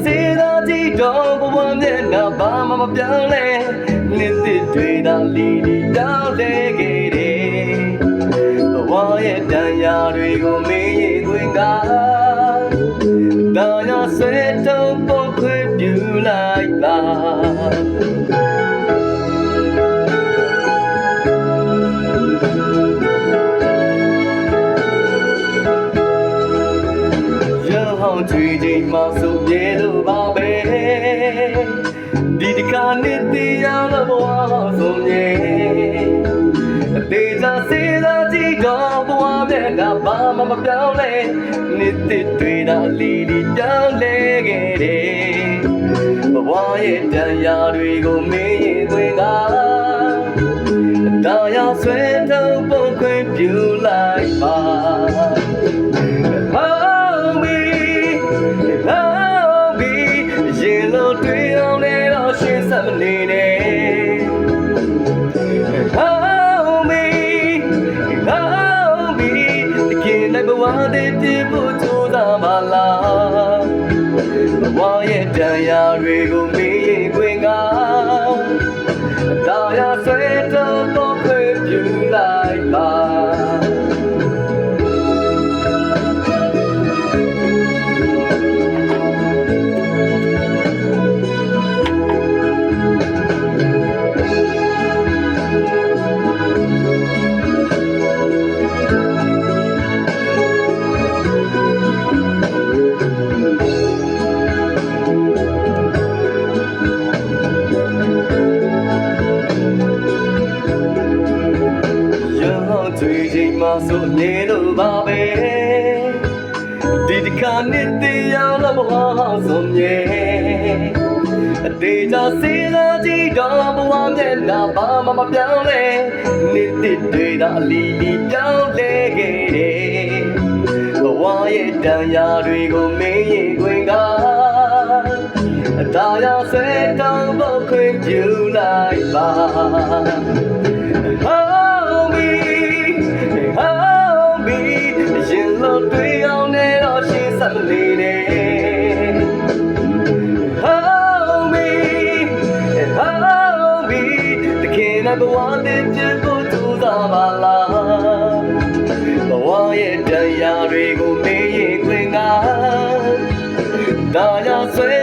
စေသာကြည့်တော့ဘဝမျက်နှာဘာမှမပြောင်းလဲနှစ်သစ်တွေသာလီလီတောင်းလဲခဲ့တယ်ဘဝရဲ့တန်ရာတွေကိုမင်းရင်ခွင်ကတောင်ရဆွဲတုံးပုံခွေပြူလိုက်ပါကြွေချိန်မှဆိုပြေလို့ပါပဲဒီတခါနှစ်တည်ရောက်တော့ဘဝဆုံးမြေအသေးချာစေသာကြည့်တော့ဘဝမျက်နှာဘာမှမပြောင်းလဲနှစ်တည်တွေသာလီလီတောင်းလဲခဲ့တယ်ဘဝရဲ့တန်ရာတွေကိုမင်းရင်ခွင်ကတောင်ရဆွဲထုံးပုံခွင့်ပြုလိုက်ပါမနေနဲ့ဟောမီဟောမီတကယ်လည်းဘဝတည်းပြဖို့ကြိုးစားပါလားဘဝရဲ့တန်ရာတွေကိုမင်းရင်ခွင်ကတောင်ရဆွဲတော့တော့ခွင့်ပြုလိုက်ပါကြွေချိန်မှဆိုနေလို့ပါပဲဒီတခါနှစ်တည်ရောက်တော့ဘဝဆုံးမြေအသေးချာစေသာကြည့်တော့ဘဝမျက်နှာဘာမှမပြောင်းလဲနှစ်တည်တွေသာလီလီပြောင်းလဲခဲ့တယ်ဘဝရဲ့တန်ရာတွေကိုမင်းရင်ခွင်ကအတားရဆွဲတောင်းဖို့ခွင့်ပြုလိုက်ပါမနေနဲ့ဟောမီတကယ်လည်းဘဝတည်းပြဖို့ကြိုးစားပါလားဘဝရဲ့တန်ရာတွေကိုမင်းရင်ခွင်ကဒါရဆွဲ